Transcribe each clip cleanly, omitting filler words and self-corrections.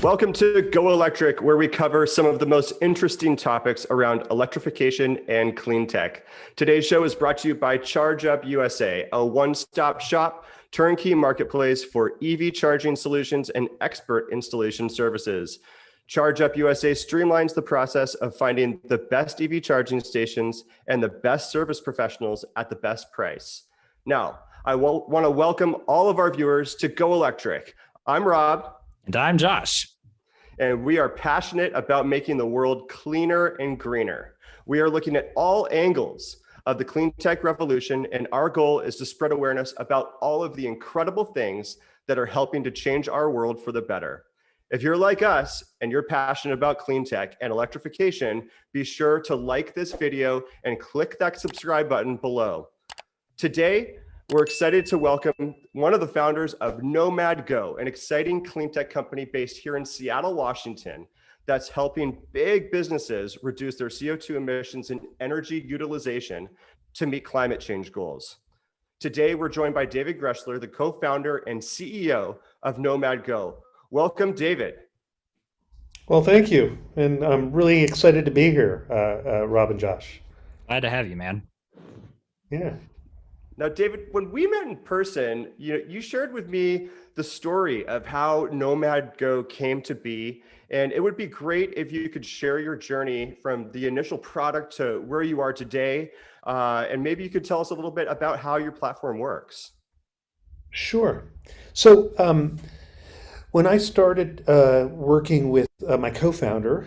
Welcome to Go Electric, where we cover some of the most interesting topics around electrification and clean tech. Today's show is brought to you by Charge Up USA, a one-stop shop turnkey marketplace for EV charging solutions and expert installation services. Charge Up USA streamlines the process of finding the best EV charging stations and the best service professionals at the best price. Now, I want to welcome all of our viewers to Go Electric. I'm Rob. And I'm Josh. And we are passionate about making the world cleaner and greener. We are looking at all angles of the clean tech revolution, and our goal is to spread awareness about all of the incredible things that are helping to change our world for the better. If you're like us and you're passionate about clean tech and electrification, be sure to like this video and click that subscribe button below. Today, we're excited to welcome one of the founders of Nomad Go, an exciting clean tech company based here in Seattle, Washington, that's helping big businesses reduce their CO2 emissions and energy utilization to meet climate change goals. Today, we're joined by David Greschler, the co-founder and CEO of Nomad Go. Welcome, David. Well, thank you. And I'm really excited to be here, Rob and Josh. Glad to have you, man. Yeah. Now, David, when we met in person, you shared with me the story of how Nomad Go came to be, and it would be great if you could share your journey from the initial product to where you are today, and maybe you could tell us a little bit about how your platform works. Sure. So when I started working with my co-founder,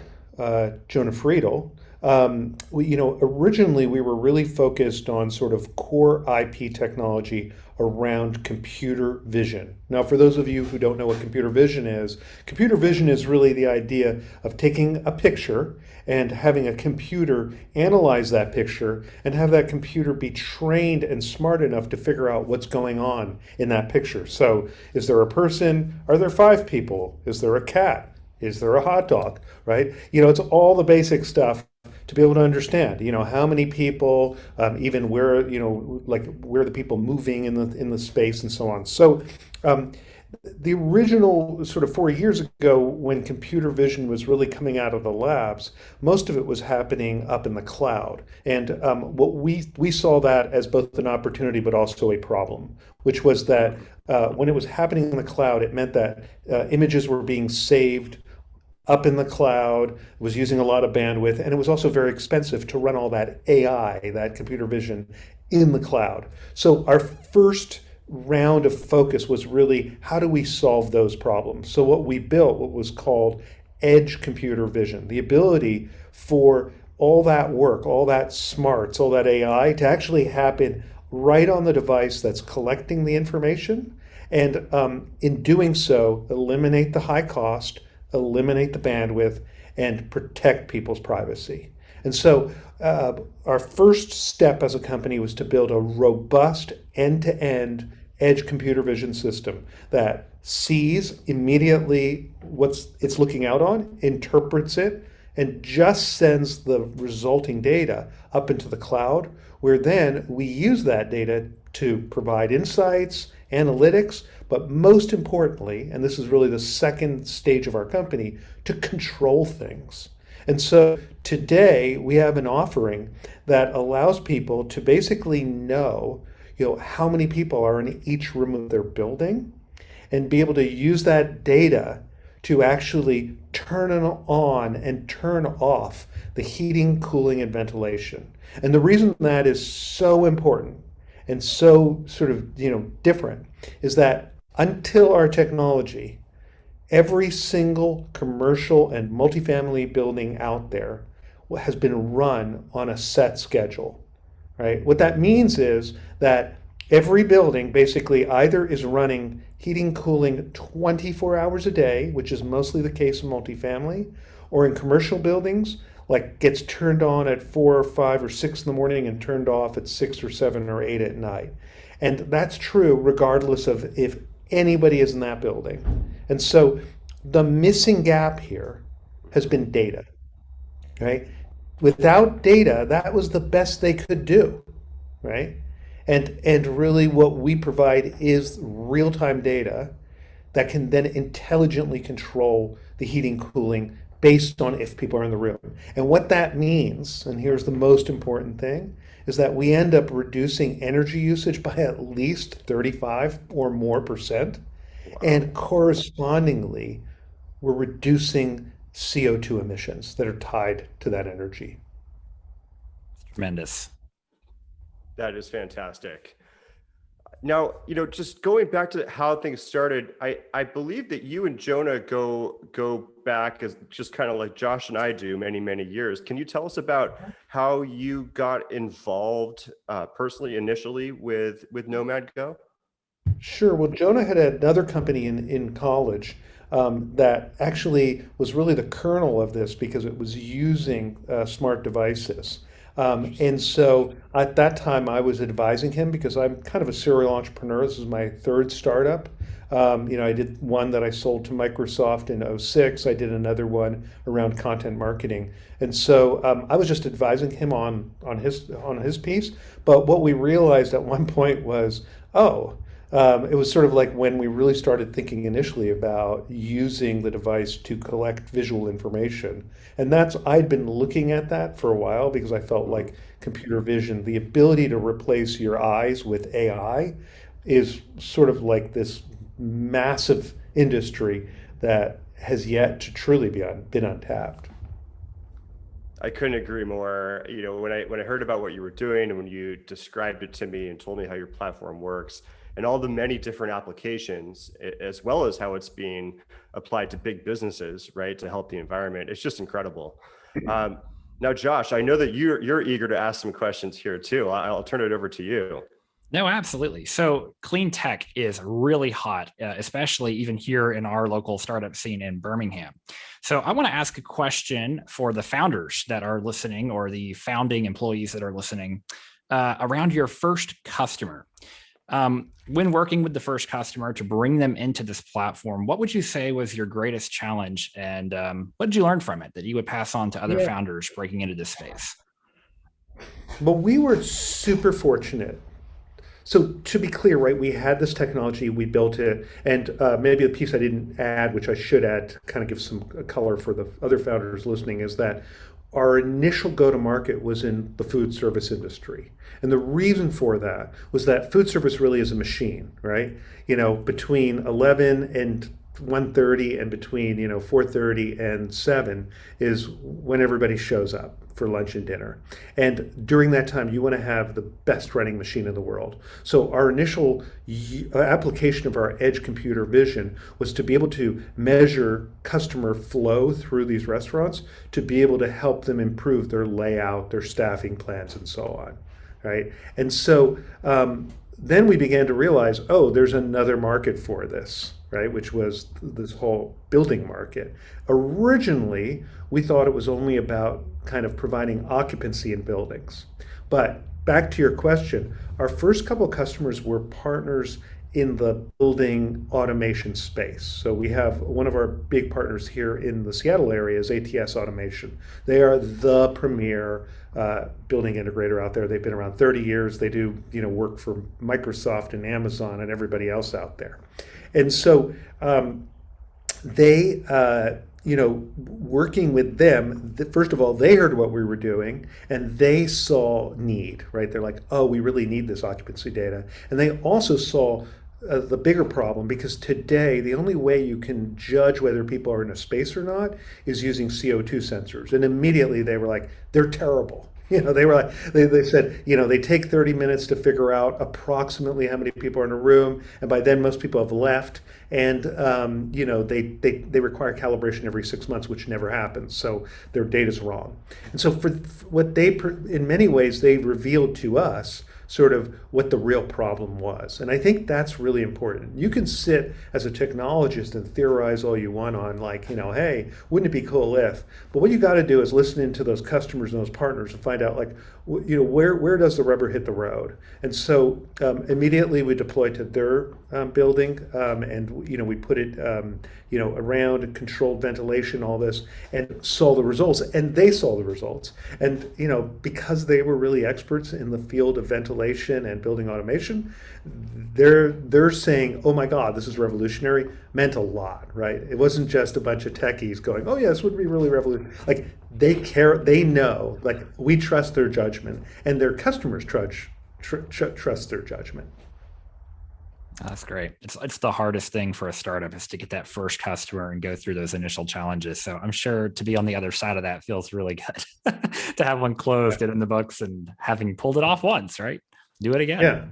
Jonah Friedel, originally we were really focused on sort of core IP technology around computer vision. Now, for those of you who don't know what computer vision is really the idea of taking a picture and having a computer analyze that picture and have that computer be trained and smart enough to figure out what's going on in that picture. So is there a person? Are there 5 people? Is there a cat? Is there a hot dog, right? It's all the basic stuff to be able to understand, how many people, even where, where the people moving in the space and so on. So the original sort of 4 years ago, when computer vision was really coming out of the labs, most of it was happening up in the cloud. And what we saw that as both an opportunity, but also a problem, which was that when it was happening in the cloud, it meant that images were being saved up in the cloud, was using a lot of bandwidth, and it was also very expensive to run all that AI, that computer vision, in the cloud. So our first round of focus was really, how do we solve those problems? So what we built, what was called edge computer vision, the ability for all that work, all that smarts, all that AI to actually happen right on the device that's collecting the information, and in doing so, eliminate the high cost, eliminate the bandwidth, and protect people's privacy. And so our first step as a company was to build a robust end-to-end edge computer vision system that sees immediately what it's looking out on, interprets it, and just sends the resulting data up into the cloud, where then we use that data to provide insights, analytics, but most importantly, and this is really the second stage of our company, to control things. And so today we have an offering that allows people to basically know, how many people are in each room of their building, and be able to use that data to actually turn on and turn off the heating, cooling, and ventilation. And the reason that is so important and so sort of different is that until our technology, every single commercial and multifamily building out there has been run on a set schedule, right? What that means is that every building basically either is running heating, cooling 24 hours a day, which is mostly the case in multifamily, or in commercial buildings, like gets turned on at 4 or 5 or 6 in the morning and turned off at 6 or 7 or 8 at night. And that's true regardless of if anybody is in that building. And so the missing gap here has been data, right? Without data, that was the best they could do, right? And really what we provide is real-time data that can then intelligently control the heating, cooling based on if people are in the room. And what that means, and here's the most important thing, is that we end up reducing energy usage by at least 35 or more percent. Wow. And correspondingly, we're reducing CO2 emissions that are tied to that energy. Tremendous. That is fantastic. Now, just going back to how things started, I believe that you and Jonah go back as just kind of like Josh and I do many, many years. Can you tell us about how you got involved personally initially with Nomad Go? Sure. Well, Jonah had another company in college that actually was really the kernel of this because it was using smart devices. And so at that time, I was advising him because I'm kind of a serial entrepreneur. This is my third startup. I did one that I sold to Microsoft in '06. I did another one around content marketing. And so I was just advising him on his piece. But what we realized at one point was, it was sort of like when we really started thinking initially about using the device to collect visual information. And I'd been looking at that for a while because I felt like computer vision, the ability to replace your eyes with AI is sort of like this massive industry that has yet to truly been untapped. I couldn't agree more. When I heard about what you were doing and when you described it to me and told me how your platform works and all the many different applications, as well as how it's being applied to big businesses, right, to help the environment, it's just incredible. Now, Josh, I know that you're eager to ask some questions here too. I'll turn it over to you. No, absolutely. So clean tech is really hot, especially even here in our local startup scene in Birmingham. So I want to ask a question for the founders that are listening or the founding employees that are listening around your first customer. When working with the first customer to bring them into this platform, what would you say was your greatest challenge? And what did you learn from it that you would pass on to other founders breaking into this space? Well, we were super fortunate. So to be clear, right, we had this technology, we built it, and maybe the piece I didn't add, which I should add to kind of give some color for the other founders listening, is that our initial go-to-market was in the food service industry. And the reason for that was that food service really is a machine, right? Between 11 and 1:30 and between 4:30 and 7 is when everybody shows up for lunch and dinner. And during that time, you want to have the best running machine in the world. So our initial application of our edge computer vision was to be able to measure customer flow through these restaurants to be able to help them improve their layout, their staffing plans, and so on, right? And so then we began to realize, there's another market for this, right? Which was this whole building market. Originally, we thought it was only about kind of providing occupancy in buildings. But back to your question, our first couple of customers were partners in the building automation space. So we have one of our big partners here in the Seattle area is ATS Automation. They are the premier building integrator out there. They've been around 30 years. They do work for Microsoft and Amazon and everybody else out there. And so they, working with them, first of all, they heard what we were doing and they saw need, right? They're like, we really need this occupancy data. And they also saw the bigger problem because today the only way you can judge whether people are in a space or not is using CO2 sensors. And immediately they were like, they're terrible. They were like, they said, they take 30 minutes to figure out approximately how many people are in a room. And by then most people have left. And, they require calibration every 6 months, which never happens. So their data's wrong. And so for what in many ways, they revealed to us sort of what the real problem was. And I think that's really important. You can sit as a technologist and theorize all you want on hey, wouldn't it be cool if? But what you got to do is listen into those customers and those partners and find out where does the rubber hit the road? And so immediately we deployed to their building and we put it around controlled ventilation, all this, and saw the results. And they saw the results. And because they were really experts in the field of ventilation ventilation and building automation, they're saying, oh my God, this is revolutionary, meant a lot, right? It wasn't just a bunch of techies going, oh yeah, this would be really revolutionary. Like they care, they know, like we trust their judgment, and their customers trust their judgment. That's great. It's the hardest thing for a startup is to get that first customer and go through those initial challenges. So I'm sure to be on the other side of that feels really good to have one closed, get in the books, and having pulled it off once, right? Do it again. Yeah.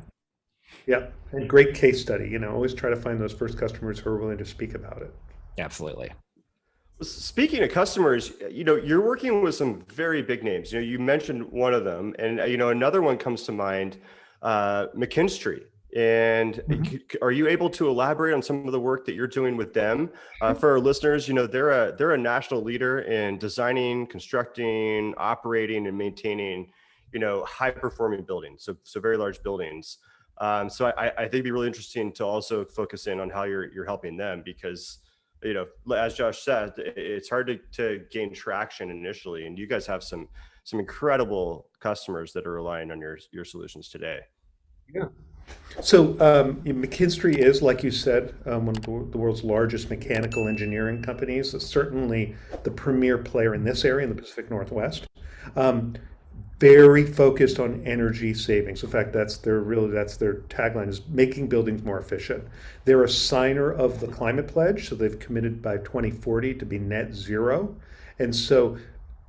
Yeah. And great case study. Always try to find those first customers who are willing to speak about it. Absolutely. Speaking of customers, you're working with some very big names. You mentioned one of them, and another one comes to mind, McKinstry. And are you able to elaborate on some of the work that you're doing with them? For our listeners, they're a national leader in designing, constructing, operating, and maintaining, high performing buildings. So very large buildings. So I think it'd be really interesting to also focus in on how you're helping them, because, as Josh said, it's hard to gain traction initially, and you guys have some incredible customers that are relying on your solutions today. Yeah. So McKinstry is, like you said, one of the world's largest mechanical engineering companies. Certainly the premier player in this area in the Pacific Northwest. Very focused on energy savings. In fact, that's their tagline, is making buildings more efficient. They're a signer of the climate pledge, so they've committed by 2040 to be net zero, and so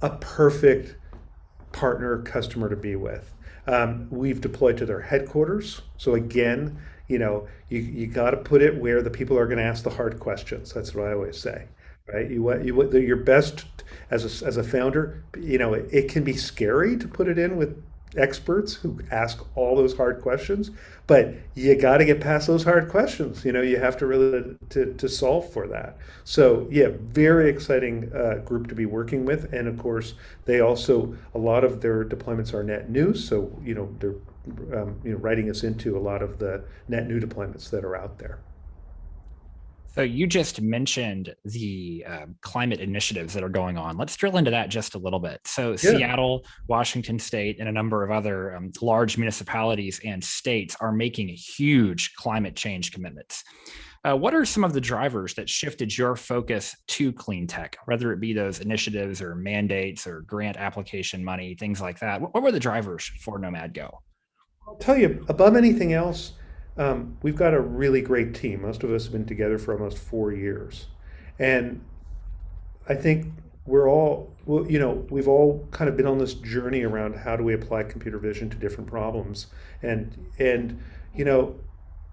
a perfect partner customer to be with. We've deployed to their headquarters. So again, you got to put it where the people are going to ask the hard questions. That's what I always say, right? You want your best as a founder. It can be scary to put it in with experts who ask all those hard questions, but you got to get past those hard questions. You have to really to solve for that. So yeah, very exciting group to be working with, and of course they also, a lot of their deployments are net new. So they're writing us into a lot of the net new deployments that are out there. So you just mentioned the climate initiatives that are going on. Let's drill into that just a little bit. So Seattle, Washington State, and a number of other large municipalities and states are making huge climate change commitments. What are some of the drivers that shifted your focus to clean tech, whether it be those initiatives or mandates or grant application money, things like that? What were the drivers for Nomad Go? I'll tell you, above anything else, we've got a really great team. Most of us have been together for almost 4 years. And I think we've all kind of been on this journey around how do we apply computer vision to different problems. And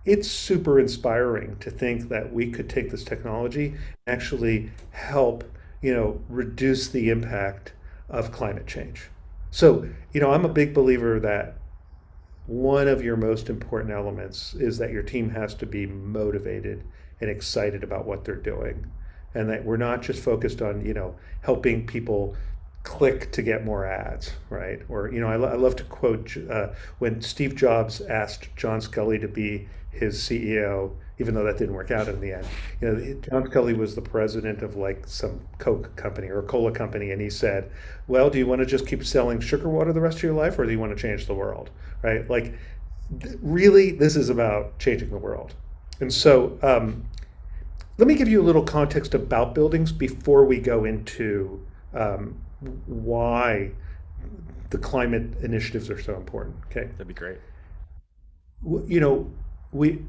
it's super inspiring to think that we could take this technology and actually help, reduce the impact of climate change. So, I'm a big believer that one of your most important elements is that your team has to be motivated and excited about what they're doing, and that we're not just focused on helping people click to get more ads, right? Or I love to quote when Steve Jobs asked John Scully to be his CEO, even though that didn't work out in the end. John Scully was the president of like some Coke company or a cola company, and he said, well, do you want to just keep selling sugar water the rest of your life, or do you want to change the world, right? Like, really, this is about changing the world. And so let me give you a little context about buildings before we go into why the climate initiatives are so important. Okay, that'd be great.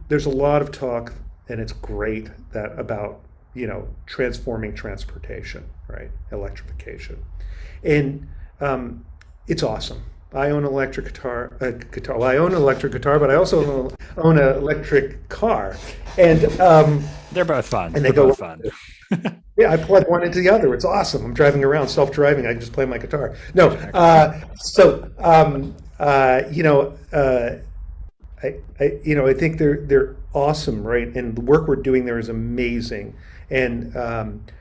There's a lot of talk, and it's great about transforming transportation, right? Electrification, and it's awesome. I own an electric guitar. Well, I own an electric guitar, but I also own an electric car, and they're both fun. And they're both fun. Yeah, I plug one into the other. It's awesome. I'm driving around, self-driving. I can just play my guitar. No, I think they're awesome, right? And the work we're doing there is amazing. And and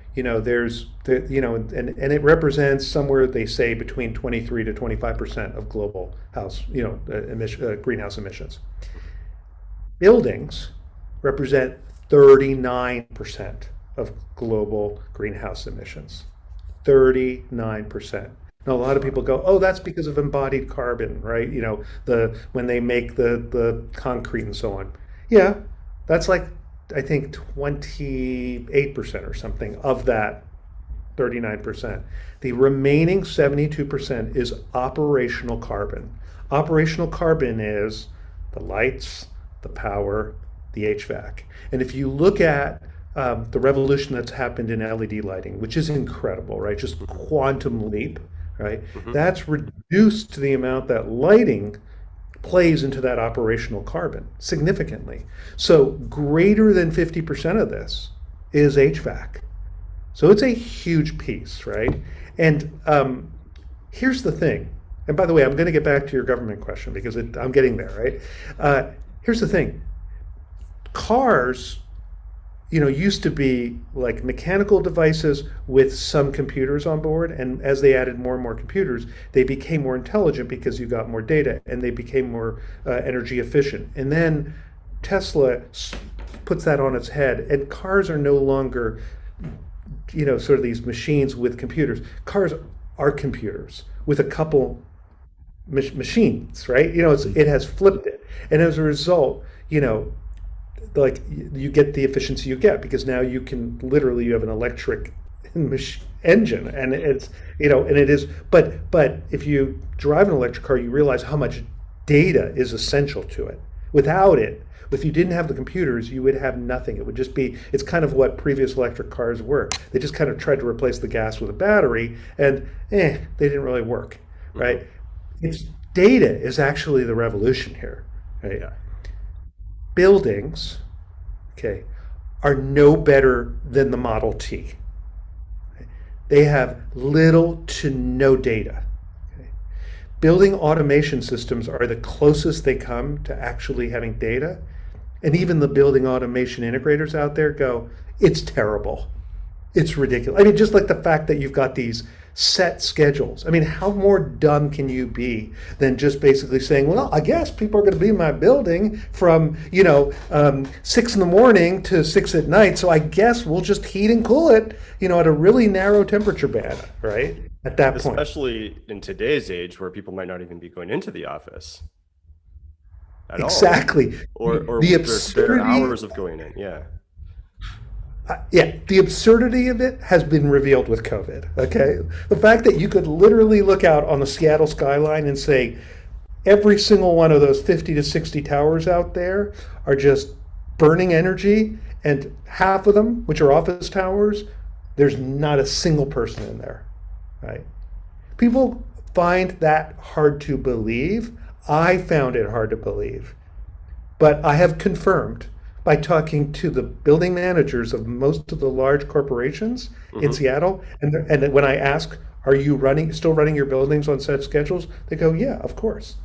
it represents somewhere, they say, between 23 to 25% of global greenhouse emissions. Buildings represent 39% of global greenhouse emissions. 39%. Now, a lot of people go, "Oh, that's because of embodied carbon, right? The when they make the concrete and so on." Yeah, that's like I think 28% or something of that 39%. The remaining 72% is operational carbon. Operational carbon is the lights, the power, the HVAC. And if you look at the revolution that's happened in LED lighting, which is incredible, right? Just quantum leap, right? Hmm. That's reduced the amount that lighting plays into that operational carbon significantly. So greater than 50% of this is HVAC. So it's a huge piece, right? And here's the thing. And by the way, I'm going to get back to your government question because I'm getting there, right? Here's the thing. Cars, used to be like mechanical devices with some computers on board. And as they added more and more computers, they became more intelligent because you got more data and they became more energy efficient. And then Tesla puts that on its head, and cars are no longer sort of these machines with computers. Cars are computers with a couple machines, right? It has flipped it, and as a result, like you get the efficiency you get because now you have an electric engine, and it is. But if you drive an electric car, you realize how much data is essential to it. Without it, if you didn't have the computers, you would have nothing. It would just be, it's kind of what previous electric cars were. They just kind of tried to replace the gas with a battery, and they didn't really work, right? It's data is actually the revolution here, right? Yeah. Buildings, okay, are no better than the Model T. They have little to no data. Building automation systems are the closest they come to actually having data. And even the building automation integrators out there go, it's terrible. It's ridiculous. I mean, just like the fact that you've got these set schedules. I mean, how more dumb can you be than just basically saying, well, I guess people are going to be in my building from, 6 in the morning to 6 at night. So I guess we'll just heat and cool it, at a really narrow temperature band, right? At that point. Especially in today's age where people might not even be going into the office at Exactly. all. Or The their absurdity, hours of going in. Yeah. the absurdity of it has been revealed with COVID. Okay, the fact that you could literally look out on the Seattle skyline and say every single one of those 50 to 60 towers out there are just burning energy, and half of them, which are office towers, there's not a single person in there, right? People find that hard to believe. I found it hard to believe, but I have confirmed by talking to the building managers of most of the large corporations in Seattle, and when I ask, "Are you still running your buildings on set schedules?" They go, "Yeah, of course,"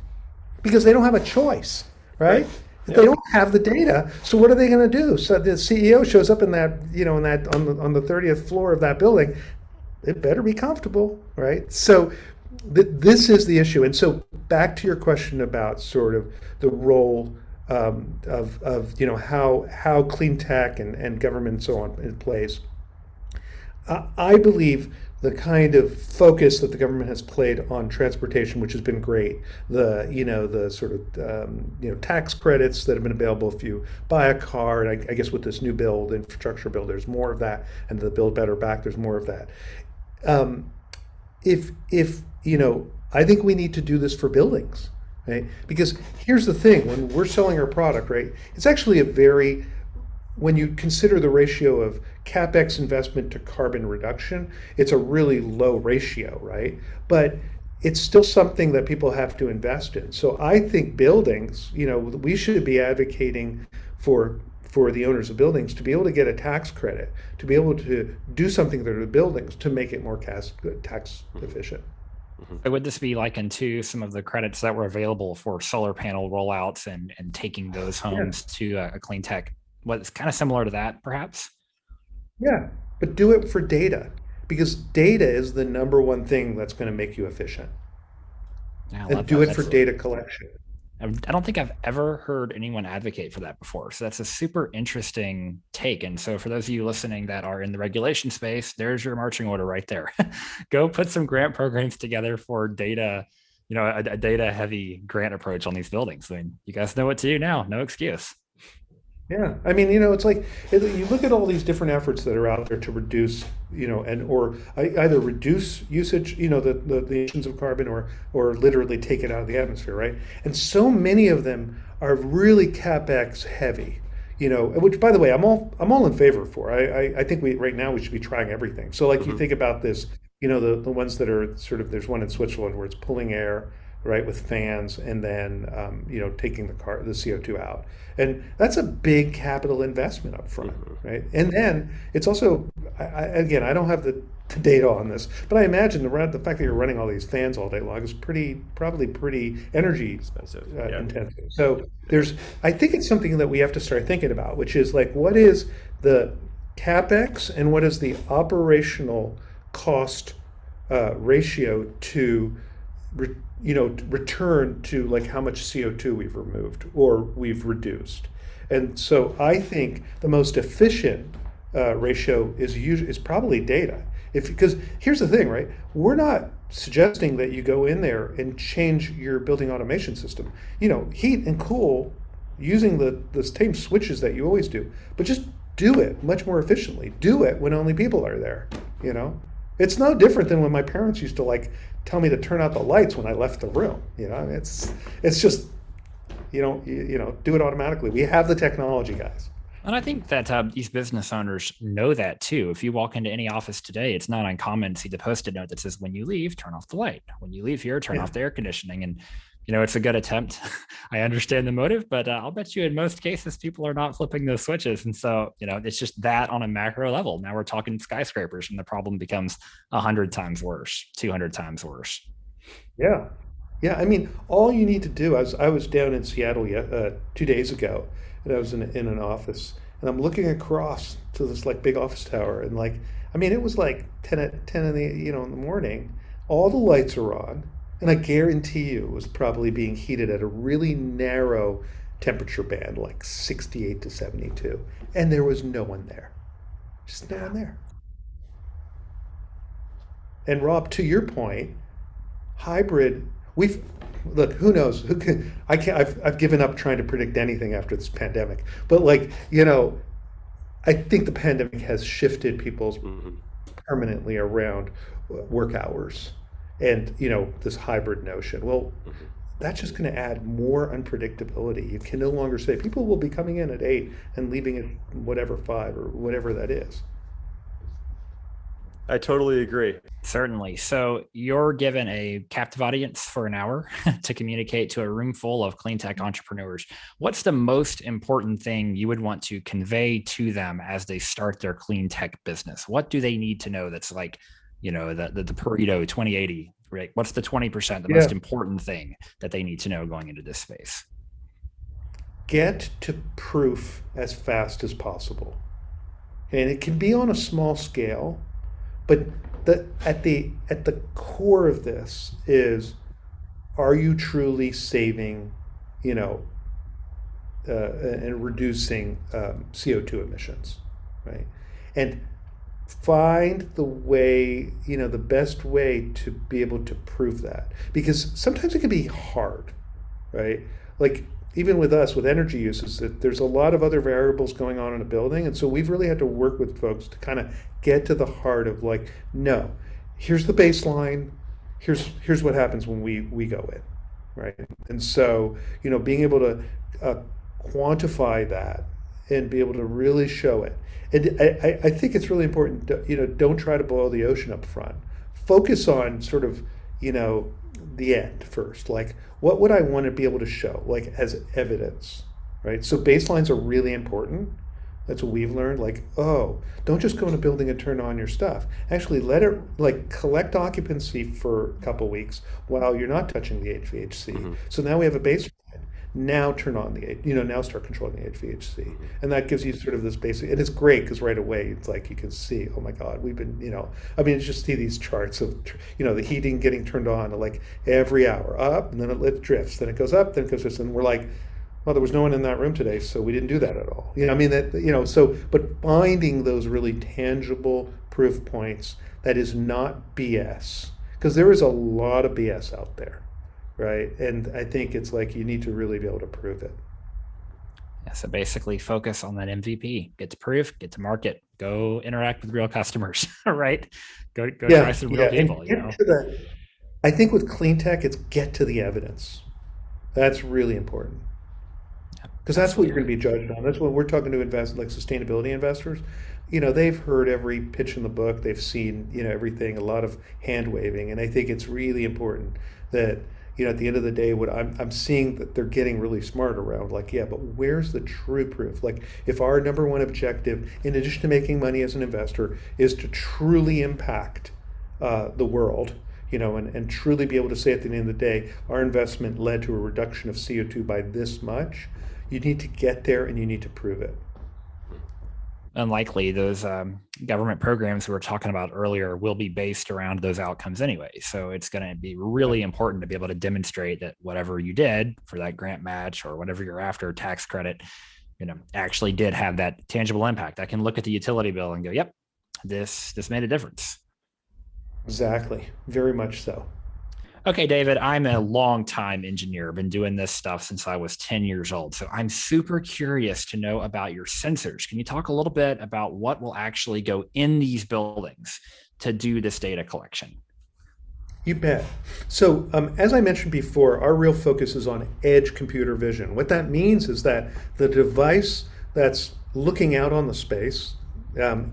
because they don't have a choice, right? Yeah. They don't have the data, so what are they going to do? So the CEO shows up in that, on the 30th floor of that building. It better be comfortable, right? So this is the issue. And so back to your question about sort of the role of how clean tech and government and so on in plays. I believe the kind of focus that the government has played on transportation, which has been great, the sort of tax credits that have been available if you buy a car, and I guess with this new bill, the infrastructure bill, there's more of that, and the Build Better Back, there's more of that. If I think we need to do this for buildings, right? Because here's the thing: when we're selling our product, right, it's actually when you consider the ratio of capex investment to carbon reduction, it's a really low ratio, right? But it's still something that people have to invest in. So I think buildings, we should be advocating for the owners of buildings to be able to get a tax credit, to be able to do something to the buildings to make it more tax efficient. So would this be likened to some of the credits that were available for solar panel rollouts and taking those homes to a clean tech? What's kind of similar to that, perhaps? Yeah, but do it for data, because data is the number one thing that's going to make you efficient. Yeah, I And love do that. it for data collection. I don't think I've ever heard anyone advocate for that before. So that's a super interesting take. And so for those of you listening that are in the regulation space, there's your marching order right there. Go put some grant programs together for data, a data heavy grant approach on these buildings. I mean, you guys know what to do now. No excuse. Yeah, I mean, it's like you look at all these different efforts that are out there to reduce, or either reduce usage, the emissions of carbon, or literally take it out of the atmosphere, right? And so many of them are really capex heavy, which, by the way, I'm all in favor for. I think right now we should be trying everything. So like you think about this, the ones that are sort of, there's one in Switzerland where it's pulling air, right, with fans, and then taking the CO2 out, and that's a big capital investment up front, right? And then it's also, again, I don't have the data on this, but I imagine the fact that you're running all these fans all day long is probably pretty energy Expensive. intensive. So I think it's something that we have to start thinking about, which is like, what is the capex and what is the operational cost ratio to return to, like, how much CO2 we've removed or we've reduced. And so I think the most efficient ratio is probably data. Because here's the thing, right? We're not suggesting that you go in there and change your building automation system. Heat and cool using the same switches that you always do, but just do it much more efficiently. Do it when only people are there. It's no different than when my parents used to tell me to turn out the lights when I left the room. It's just do it automatically. We have the technology, guys. And I think that these business owners know that too. If you walk into any office today, it's not uncommon to see the Post-it note that says, when you leave, turn off the light. When you leave here, turn off the air conditioning. And, it's a good attempt. I understand the motive, but I'll bet you in most cases, people are not flipping those switches. And so, it's just that on a macro level. Now we're talking skyscrapers and the problem becomes 100 times worse, 200 times worse. Yeah. Yeah. I mean, all you need to do, I was down in Seattle 2 days ago, and I was in an office, and I'm looking across to this big office tower, and it was 10 in the morning. All the lights are on, and I guarantee you it was probably being heated at a really narrow temperature band, like 68 to 72, and there was no one there. Just no one there. And Rob, to your point, hybrid, look, who knows? I've given up trying to predict anything after this pandemic. But I think the pandemic has shifted people's permanently around work hours and this hybrid notion. Well, that's just going to add more unpredictability. You can no longer say people will be coming in at 8 and leaving at whatever 5 or whatever that is. I totally agree. Certainly. So you're given a captive audience for an hour to communicate to a room full of clean tech entrepreneurs. What's the most important thing you would want to convey to them as they start their clean tech business? What do they need to know that's the Pareto 2080, right? What's the 20%, the most important thing that they need to know going into this space? Get to proof as fast as possible. And it can be on a small scale, but at the core of this is, are you truly saving, and reducing CO2 emissions, right? And find the way, the best way to be able to prove that, because sometimes it can be hard, right? Even with us, with energy uses, that there's a lot of other variables going on in a building. And so we've really had to work with folks to kind of get to the heart of no, here's the baseline, here's what happens when we go in, right? And so, being able to quantify that and be able to really show it. And I think it's really important to, don't try to boil the ocean up front. Focus on sort of, the end first. What would I want to be able to show, as evidence, right? So baselines are really important. That's what we've learned. Don't just go in a building and turn on your stuff. Actually, let it collect occupancy for a couple weeks while you're not touching the HVAC. So now we have a baseline. Now turn on now start controlling the HVAC. And that gives you sort of this basic, and it's great because right away it's like you can see, oh my God, we've been, I mean, just see these charts of, the heating getting turned on like every hour up, and then it drifts, then it goes up, then it goes this, and we're like, well, there was no one in that room today, so we didn't do that at all. I mean, but finding those really tangible proof points that is not BS, because there is a lot of BS out there, right? And I think it's like you need to really be able to prove it. Yeah, so basically focus on that MVP, get to proof, get to market, go interact with real customers, right? Go try some real people, I think with clean tech, it's get to the evidence. That's really important. Because that's what you're going to be judged on. That's what we're talking to like sustainability investors. They've heard every pitch in the book. They've seen, everything, a lot of hand waving. And I think it's really important that, at the end of the day, what I'm seeing that they're getting really smart around, like, yeah, but where's the true proof? Like, if our number one objective, in addition to making money as an investor, is to truly impact the world, and truly be able to say at the end of the day, our investment led to a reduction of CO2 by this much, you need to get there and you need to prove it. Unlikely those government programs we were talking about earlier will be based around those outcomes anyway. So it's going to be really important to be able to demonstrate that whatever you did for that grant match or whatever you're after, tax credit, actually did have that tangible impact. I can look at the utility bill and go, yep, this made a difference. Exactly. Very much so. Okay, David, I'm a long-time engineer, been doing this stuff since I was 10 years old. So I'm super curious to know about your sensors. Can you talk a little bit about what will actually go in these buildings to do this data collection? You bet. So as I mentioned before, our real focus is on edge computer vision. What that means is that the device that's looking out on the space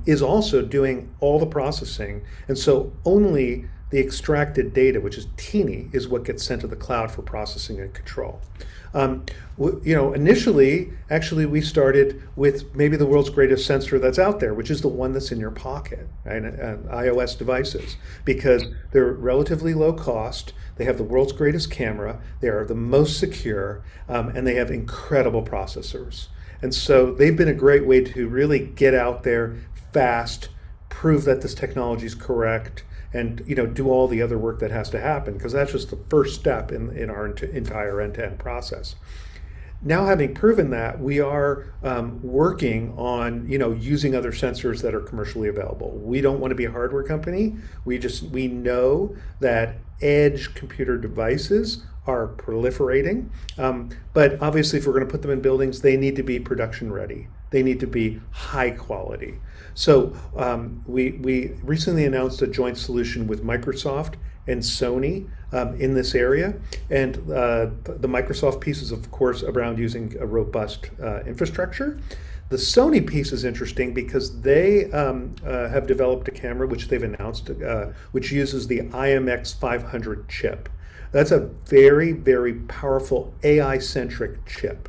is also doing all the processing. And so only the extracted data, which is teeny, is what gets sent to the cloud for processing and control. Initially, actually, we started with maybe the world's greatest sensor that's out there, which is the one that's in your pocket, right? iOS devices, because they're relatively low cost. They have the world's greatest camera. They are the most secure, and they have incredible processors. And so they've been a great way to really get out there fast, prove that this technology is correct, and do all the other work that has to happen, because that's just the first step in our entire end-to-end process. Now, having proven that, we are working on using other sensors that are commercially available. We don't want to be a hardware company. We know that edge computer devices are proliferating, but obviously if we're going to put them in buildings, they need to be production ready. They need to be high quality. So we recently announced a joint solution with Microsoft and Sony in this area. And the Microsoft piece is, of course, around using a robust infrastructure. The Sony piece is interesting because they have developed a camera, which they've announced, which uses the IMX 500 chip. That's a very, very powerful AI-centric chip.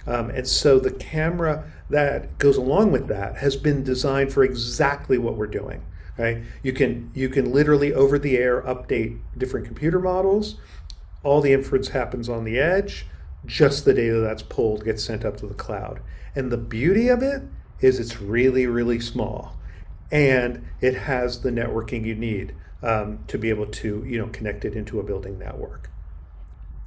And so the camera that goes along with that has been designed for exactly what we're doing. Right? You can literally over the air update different computer models. All the inference happens on the edge. Just the data that's pulled gets sent up to the cloud. And the beauty of it is it's really, really small, and it has the networking you need to be able to connect it into a building network.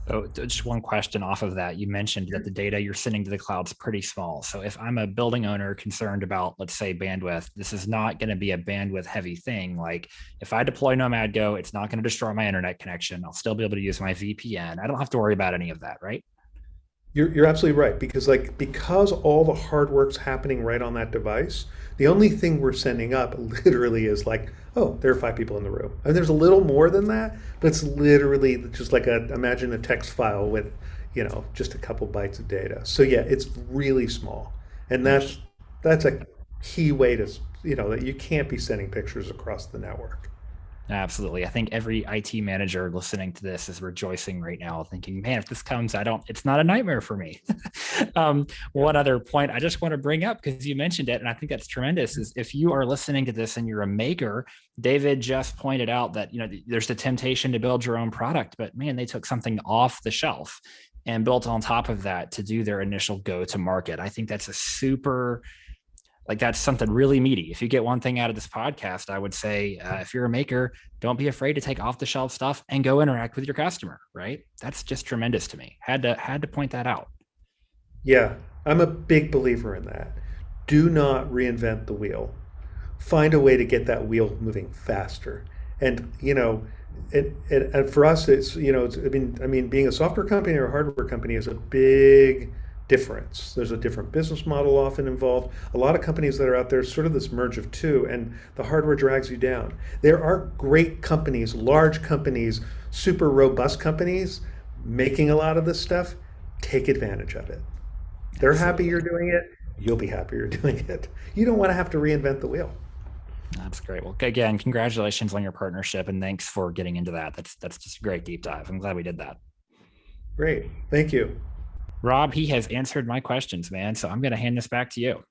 So just one question off of that. You mentioned that the data you're sending to the cloud is pretty small. So if I'm a building owner concerned about, let's say, bandwidth, this is not going to be a bandwidth heavy thing. Like if I deploy Nomad Go, it's not going to destroy my internet connection. I'll still be able to use my VPN. I don't have to worry about any of that, right? You're absolutely right, because all the hard work's happening right on that device, the only thing we're sending up literally is like, oh, there are 5 people in the room. And there's a little more than that, but it's literally just like imagine a text file with, just a couple bytes of data. So yeah, it's really small. And that's a key way to, that you can't be sending pictures across the network. Absolutely. I think every IT manager listening to this is rejoicing right now, thinking, man, if this comes, it's not a nightmare for me. One other point I just want to bring up, because you mentioned it, and I think that's tremendous, is if you are listening to this and you're a maker, David just pointed out that, there's the temptation to build your own product, but man, they took something off the shelf. and built on top of that to do their initial go to market. I think that's a super, like, that's something really meaty. If you get one thing out of this podcast, I would say, if you're a maker, don't be afraid to take off the shelf stuff and go interact with your customer, right? That's just tremendous to me. Had to point that out. Yeah, I'm a big believer in that. Do not reinvent the wheel. Find a way to get that wheel moving faster. And and for us, it's I mean, being a software company or a hardware company is a big difference. There's a different business model often involved. A lot of companies that are out there, sort of this merge of two, and the hardware drags you down. There are great companies, large companies, super robust companies making a lot of this stuff. Take advantage of it. They're happy you're doing it. You'll be happy you're doing it. You don't want to have to reinvent the wheel. That's great. Well, again, congratulations on your partnership, and thanks for getting into that. That's just a great deep dive. I'm glad we did that. Great. Thank you. Rob, he has answered my questions, man. So I'm going to hand this back to you.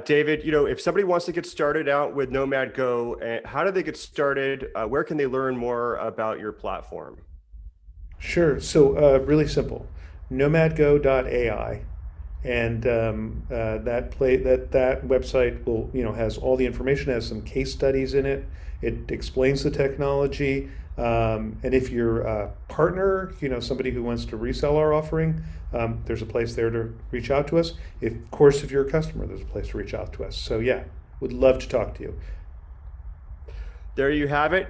David, if somebody wants to get started out with Nomad Go, how do they get started? Where can they learn more about your platform? Sure. So really simple. nomadgo.ai. And that website will has all the information, has some case studies in it. It explains the technology, and if you're a partner, somebody who wants to resell our offering, there's a place there to reach out to us. Of course, if you're a customer, there's a place to reach out to us. So yeah, would love to talk to you. There you have it.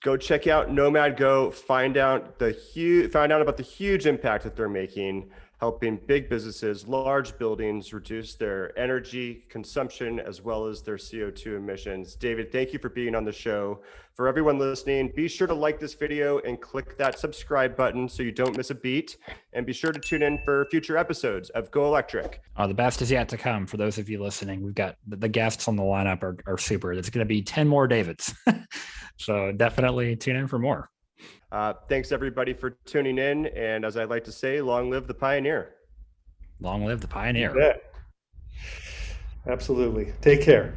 Go check out Nomad Go. Find out about the huge impact that they're making, helping big businesses, large buildings reduce their energy consumption as well as their CO2 emissions. David, thank you for being on the show. For everyone listening, be sure to like this video and click that subscribe button so you don't miss a beat. And be sure to tune in for future episodes of Go Electric. The best is yet to come. For those of you listening, we've got the guests on the lineup are super. It's going to be 10 more Davids. So definitely tune in for more. Thanks everybody for tuning in. And as I like to say, long live the pioneer. Long live the pioneer. Yeah. Absolutely. Take care.